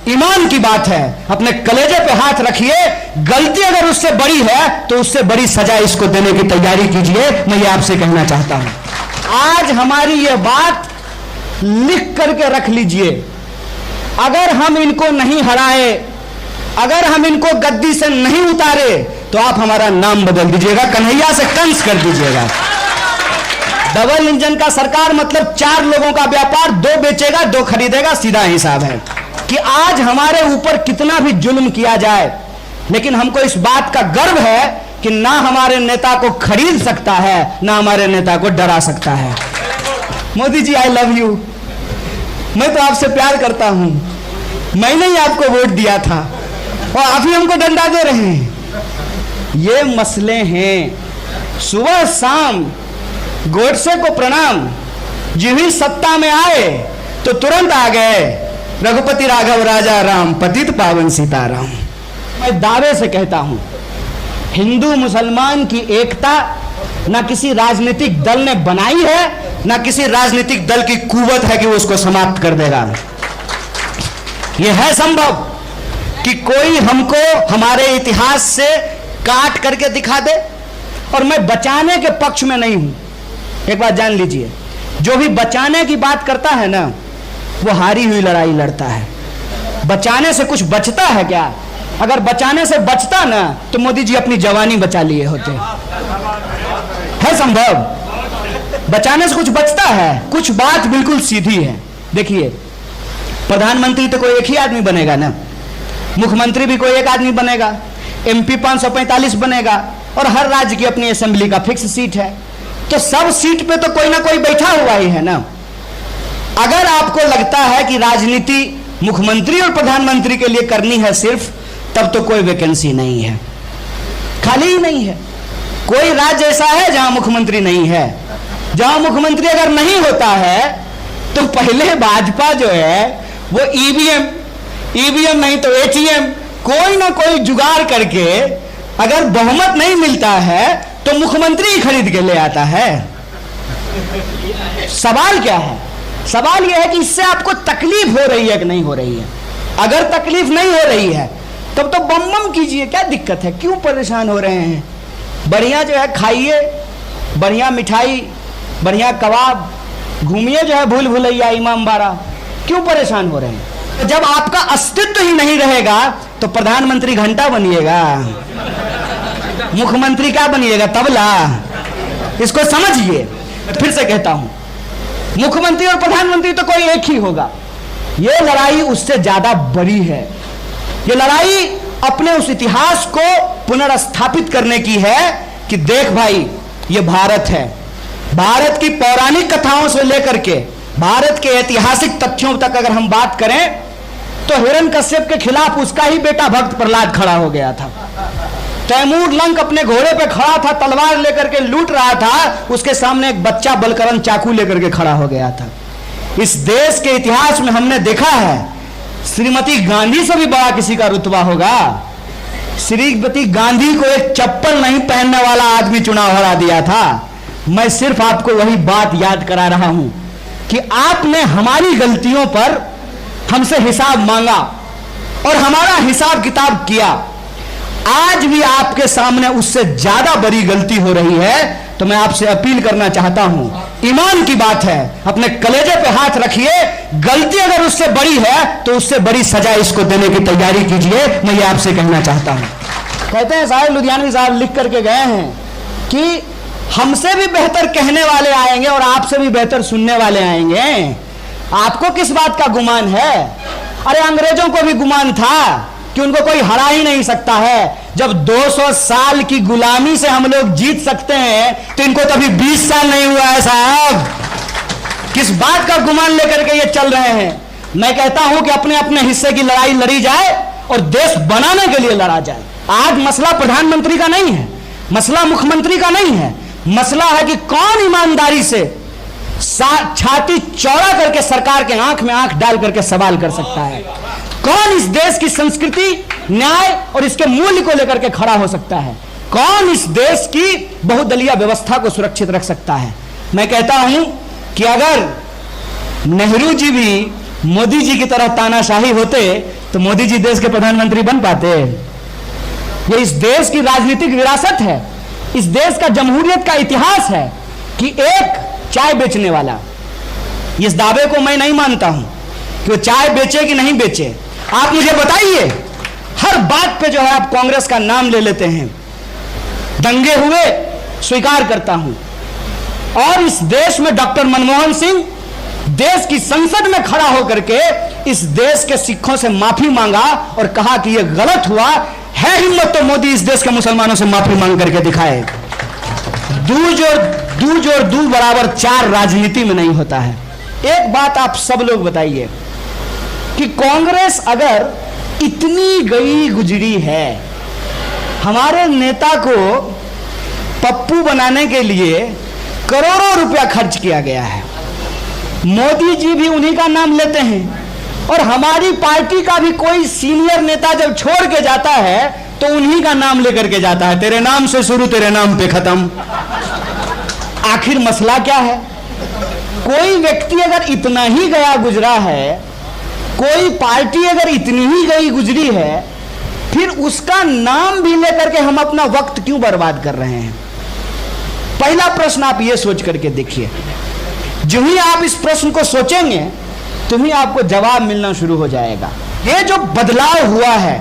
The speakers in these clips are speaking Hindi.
ईमान की बात है, अपने कलेजे पे हाथ रखिए। गलती अगर उससे बड़ी है तो उससे बड़ी सजा इसको देने की तैयारी कीजिए। मैं ये आपसे कहना चाहता हूं। आज हमारी ये बात लिख करके रख लीजिए। अगर हम इनको नहीं हराए, अगर हम इनको गद्दी से नहीं उतारे तो आप हमारा नाम बदल दीजिएगा, कन्हैया से कंस कर दीजिएगा। डबल इंजन का सरकार मतलब 4 लोगों का व्यापार, 2 बेचेगा 2 खरीदेगा, सीधा हिसाब है। कि आज हमारे ऊपर कितना भी जुल्म किया जाए, लेकिन हमको इस बात का गर्व है कि ना हमारे नेता को खरीद सकता है, ना हमारे नेता को डरा सकता है। Modi ji, I love you. मैं तो आपसे प्यार करता हूं। मैंने ही आपको वोट दिया था और आप ही हमको डंडा दे रहे हैं। ये मसले हैं। सुबह शाम गोडसे को प्रणाम, जिस सत्ता में आए तो तुरंत आ गए रघुपति राघव राजा राम, पतित पावन सीताराम। मैं दावे से कहता हूं, हिंदू मुसलमान की एकता ना किसी राजनीतिक दल ने बनाई है, ना किसी राजनीतिक दल की कुवत है कि वो उसको समाप्त कर देगा। यह है संभव कि कोई हमको हमारे इतिहास से काट करके दिखा दे, और मैं बचाने के पक्ष में नहीं हूं। एक बात जान लीजिए, जो भी बचाने की बात करता है ना, वो हारी हुई लड़ाई लड़ता है। बचाने से कुछ बचता है क्या? अगर बचाने से बचता ना तो मोदी जी अपनी जवानी बचा लिए होते। है संभव? बचाने से कुछ बचता है? कुछ बात बिल्कुल सीधी है। देखिए, प्रधानमंत्री तो कोई एक ही आदमी बनेगा ना, मुख्यमंत्री भी कोई एक आदमी बनेगा, एमपी 545 बनेगा, और हर राज्य की अपनी असेंबली का फिक्स सीट है। तो सब सीट पे तो कोई ना कोई बैठा हुआ ही है ना। अगर आपको लगता है कि राजनीति मुख्यमंत्री और प्रधानमंत्री के लिए करनी है सिर्फ, तब तो कोई वैकेंसी नहीं है, खाली ही नहीं है। कोई राज्य ऐसा है जहां मुख्यमंत्री नहीं है? जहां मुख्यमंत्री अगर नहीं होता है तो पहले भाजपा जो है वो ईवीएम नहीं तो एटीएम, कोई ना कोई जुगाड़ करके, अगर बहुमत नहीं मिलता है तो मुख्यमंत्री ही खरीद के ले आता है। सवाल क्या है? सवाल यह है कि इससे आपको तकलीफ हो रही है कि नहीं हो रही है। अगर तकलीफ नहीं हो रही है तब तो बम बम कीजिए, क्या दिक्कत है? क्यों परेशान हो रहे हैं? बढ़िया जो है खाइए, बढ़िया मिठाई, बढ़िया कबाब, घूमिए जो है भूल भुलैया इमाम बाड़ा, क्यों परेशान हो रहे हैं? जब आपका अस्तित्व ही नहीं रहेगा तो प्रधानमंत्री घंटा बनिएगा, मुख्यमंत्री क्या बनिएगा? तबला। इसको समझिए। फिर से कहता हूं, मुख्यमंत्री और प्रधानमंत्री तो कोई एक ही होगा। यह लड़ाई उससे ज्यादा बड़ी है। यह लड़ाई अपने उस इतिहास को पुनर्स्थापित करने की है कि देख भाई, यह भारत है। भारत की पौराणिक कथाओं से लेकर के भारत के ऐतिहासिक तथ्यों तक अगर हम बात करें तो हिरण्यकश्यप के खिलाफ उसका ही बेटा भक्त प्रहलाद खड़ा हो गया था। तैमूर लंक अपने घोड़े पे खड़ा था, तलवार लेकर के लूट रहा था, उसके सामने एक बच्चा बलकरन चाकू लेकर के खड़ा हो गया था। इस देश के इतिहास में हमने देखा है, श्रीमती गांधी से भी बड़ा किसी का रुतबा होगा। श्रीमती गांधी को एक चप्पल नहीं पहनने वाला आदमी चुनाव हरा दिया था। मैं सिर्फ आपको वही बात याद करा रहा हूं कि आपने हमारी गलतियों पर हमसे हिसाब मांगा और हमारा हिसाब किताब किया। आज भी आपके सामने उससे ज्यादा बड़ी गलती हो रही है, तो मैं आपसे अपील करना चाहता हूं, ईमान की बात है, अपने कलेजे पे हाथ रखिए। गलती अगर उससे बड़ी है तो उससे बड़ी सजा इसको देने की तैयारी कीजिए। मैं ये आपसे कहना चाहता हूं। कहते हैं साहिब लुधियानवी साहब लिख करके गए हैं कि हमसे भी बेहतर कहने वाले आएंगे और आपसे भी बेहतर सुनने वाले आएंगे। आपको किस बात का गुमान है? अरे अंग्रेजों को भी गुमान था कि उनको कोई हरा ही नहीं सकता है। जब 200 साल की गुलामी से हम लोग जीत सकते हैं तो इनको तो अभी 20 साल नहीं हुआ है साहब। किस बात का गुमान लेकर के ये चल रहे हैं? मैं कहता हूं कि अपने अपने हिस्से की लड़ाई लड़ी जाए और देश बनाने के लिए लड़ा जाए। आज मसला प्रधानमंत्री का नहीं है, मसला मुख्यमंत्री का नहीं है, मसला है कि कौन ईमानदारी से छाती चौड़ा करके सरकार के आंख में आंख डाल करके सवाल कर सकता है, कौन इस देश की संस्कृति, न्याय और इसके मूल्य को लेकर के खड़ा हो सकता है, कौन इस देश की बहुदलीय व्यवस्था को सुरक्षित रख सकता है। मैं कहता हूं कि अगर नेहरू जी भी मोदी जी की तरह तानाशाही होते तो मोदी जी देश के प्रधानमंत्री बन पाते? ये इस देश की राजनीतिक विरासत है, इस देश का जमहूरियत का इतिहास है कि एक चाय बेचने वाला, इस दावे को मैं नहीं मानता हूं कि वो चाय बेचे कि नहीं बेचे। आप मुझे बताइए, हर बात पे जो है आप कांग्रेस का नाम ले लेते हैं। दंगे हुए, स्वीकार करता हूं। और इस देश में डॉक्टर मनमोहन सिंह देश की संसद में खड़ा होकर के इस देश के सिखों से माफी मांगा और कहा कि यह गलत हुआ है। हिम्मत तो मोदी इस देश के मुसलमानों से माफी मांग करके दिखाए। दूज और दू बराबर 4 राजनीति में नहीं होता है। एक बात आप सब लोग बताइए कि कांग्रेस अगर इतनी गई गुजरी है, हमारे नेता को पप्पू बनाने के लिए करोड़ों रुपया खर्च किया गया है, मोदी जी भी उन्हीं का नाम लेते हैं और हमारी पार्टी का भी कोई सीनियर नेता जब छोड़ के जाता है तो उन्हीं का नाम लेकर के जाता है, तेरे नाम से शुरू तेरे नाम पे खत्म। आखिर मसला क्या है? कोई व्यक्ति अगर इतना ही गया गुजरा है, कोई पार्टी अगर इतनी ही गई गुजरी है, फिर उसका नाम भी लेकर के हम अपना वक्त क्यों बर्बाद कर रहे हैं? पहला प्रश्न आप ये सोच करके देखिए। जो ही आप इस प्रश्न को सोचेंगे तो ही आपको जवाब मिलना शुरू हो जाएगा। ये जो बदलाव हुआ है,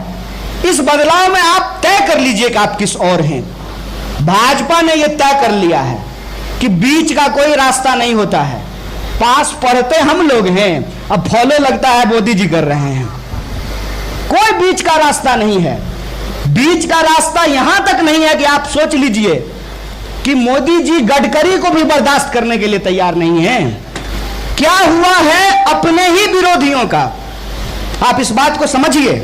इस बदलाव में आप तय कर लीजिए कि आप किस ओर हैं। भाजपा ने यह तय कर लिया है कि बीच का कोई रास्ता नहीं होता है। पास पढ़ते हम लोग हैं, अब फॉलो लगता है मोदी जी कर रहे हैं। कोई बीच का रास्ता नहीं है। बीच का रास्ता यहां तक नहीं है कि आप सोच लीजिए कि मोदी जी गडकरी को भी बर्दाश्त करने के लिए तैयार नहीं है। क्या हुआ है अपने ही विरोधियों का, आप इस बात को समझिए।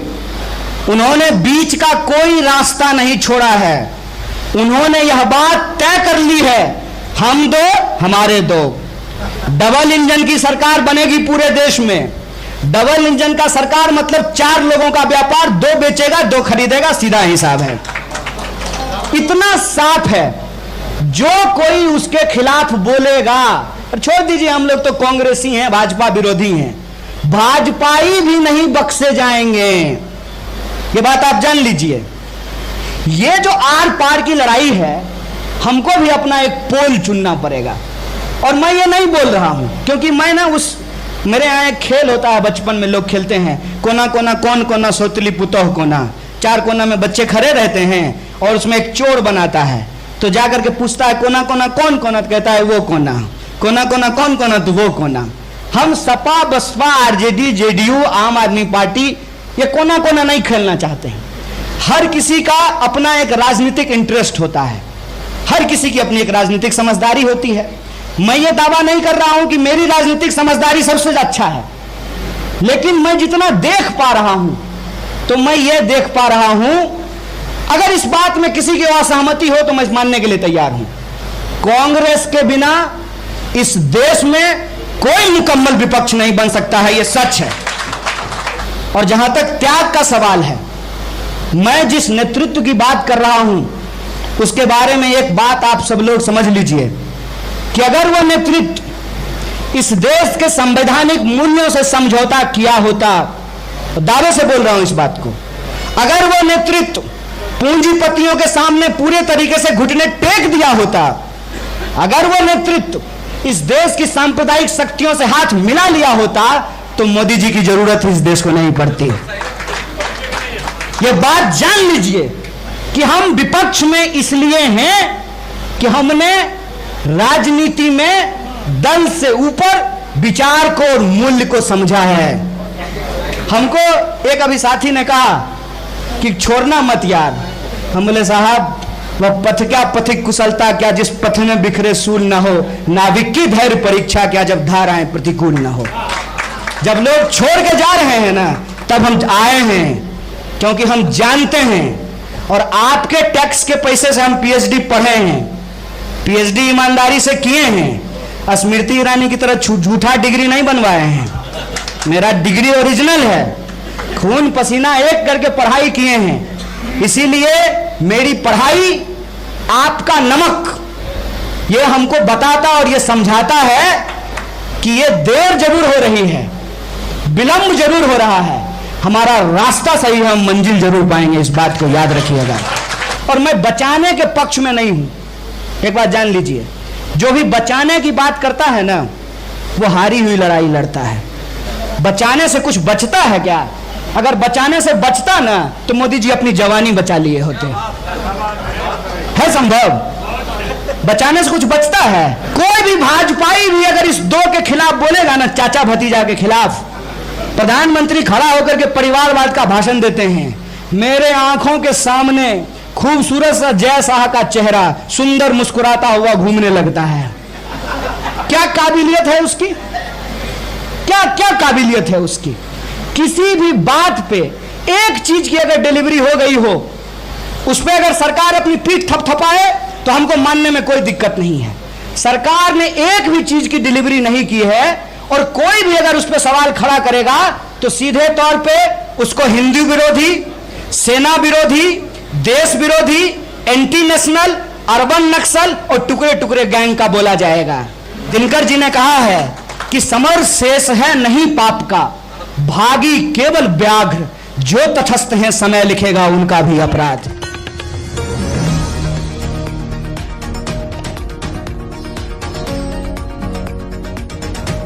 उन्होंने बीच का कोई रास्ता नहीं छोड़ा है। उन्होंने यह बात तय कर ली है, हम दो हमारे दो। डबल इंजन की सरकार बनेगी पूरे देश में। डबल इंजन का सरकार मतलब 4 लोगों का व्यापार, 2 बेचेगा 2 खरीदेगा, सीधा हिसाब है। इतना साफ है। जो कोई उसके खिलाफ बोलेगा, और छोड़ दीजिए हम लोग तो कांग्रेसी हैं, भाजपा विरोधी हैं, भाजपाई भी नहीं बख्शे जाएंगे। ये बात आप जान लीजिए। ये जो आर पार की लड़ाई है, हमको भी अपना एक पोल चुनना पड़ेगा। और मैं ये नहीं बोल रहा हूं क्योंकि मैं ना मेरे यहाँ एक खेल होता है, बचपन में लोग खेलते हैं, कोना कोना कौन कोना सोतली पुतोह कोना। 4 कोना में बच्चे खड़े रहते हैं और उसमें एक चोर बनाता है, तो जाकर के पूछता है कोना कोना कौन कोना, तो कहता है वो कोना। कोना कोना कौन कोना, तो वो कोना। हम सपा बसपा आरजेडी जेडीयू आम आदमी पार्टी ये कोना कोना नहीं खेलना चाहते हैं। हर किसी का अपना एक राजनीतिक इंटरेस्ट होता है, हर किसी की अपनी एक राजनीतिक समझदारी होती है। मैं ये दावा नहीं कर रहा हूं कि मेरी राजनीतिक समझदारी सबसे अच्छा है, लेकिन मैं जितना देख पा रहा हूं तो मैं ये देख पा रहा हूं, अगर इस बात में किसी की असहमति हो तो मैं मानने के लिए तैयार हूं। कांग्रेस के बिना इस देश में कोई मुकम्मल विपक्ष नहीं बन सकता है, यह सच है। और जहां तक त्याग का सवाल है, मैं जिस नेतृत्व की बात कर रहा हूं उसके बारे में एक बात आप सब लोग समझ लीजिए कि अगर वह नेतृत्व इस देश के संवैधानिक मूल्यों से समझौता किया होता, तो दावे से बोल रहा हूं इस बात को, अगर वह नेतृत्व पूंजीपतियों के सामने पूरे तरीके से घुटने टेक दिया होता, अगर वह नेतृत्व इस देश की सांप्रदायिक शक्तियों से हाथ मिला लिया होता, तो मोदी जी की जरूरत इस देश को नहीं पड़ती। यह बात जान लीजिए कि हम विपक्ष में इसलिए हैं कि हमने राजनीति में दल से ऊपर विचार को और मूल्य को समझा है। हमको एक अभी साथी ने कहा कि छोड़ना मत यार। हम बोले साहब वह पथ क्या पथिक कुशलता क्या जिस पथ में बिखरे सूल न हो, नाविक की धैर्य परीक्षा क्या जब धाराएं प्रतिकूल न हो। जब लोग छोड़ के जा रहे हैं ना, तब हम आए हैं क्योंकि हम जानते हैं, और आपके टैक्स के पैसे से हम पीएचडी पढ़े हैं, पीएचडी ईमानदारी से किए हैं। स्मृति ईरानी की तरह झूठा डिग्री नहीं बनवाए हैं। मेरा डिग्री ओरिजिनल है, खून पसीना एक करके पढ़ाई किए हैं। इसीलिए मेरी पढ़ाई आपका नमक ये हमको बताता और ये समझाता है कि ये देर जरूर हो रही है, विलंब जरूर हो रहा है, हमारा रास्ता सही है, हम मंजिल जरूर पाएंगे, इस बात को याद रखिएगा। और मैं बचाने के पक्ष में नहीं हूं, एक बात जान लीजिए, जो भी बचाने की बात करता है ना, वो हारी हुई लड़ाई लड़ता है। बचाने से कुछ बचता है क्या? अगर बचाने से बचता ना तो मोदी जी अपनी जवानी बचा लिए होते। है संभव? बचाने से कुछ बचता है? कोई भी भाजपाई भी अगर इस दो के खिलाफ बोलेगा ना, चाचा भतीजा के खिलाफ, प्रधानमंत्री खड़ा होकर के परिवारवाद का भाषण देते हैं। मेरे आंखों के सामने खूबसूरत सा जय शाह का चेहरा सुंदर मुस्कुराता हुआ घूमने लगता है। क्या काबिलियत है उसकी? क्या क्या काबिलियत है उसकी? किसी भी बात पे एक चीज की अगर डिलीवरी हो गई हो, उस पर अगर सरकार अपनी पीठ थपथपाए तो हमको मानने में कोई दिक्कत नहीं है। सरकार ने एक भी चीज की डिलीवरी नहीं की है, और कोई भी अगर उस पर सवाल खड़ा करेगा तो सीधे तौर पे उसको हिंदू विरोधी, सेना विरोधी, देश विरोधी, एंटी नेशनल, अर्बन नक्सल और टुकड़े टुकड़े गैंग का बोला जाएगा। दिनकर जी ने कहा है कि समर शेष है नहीं पाप का, भागी केवल व्याघ्र, जो तटस्थ हैं समय लिखेगा उनका भी अपराध।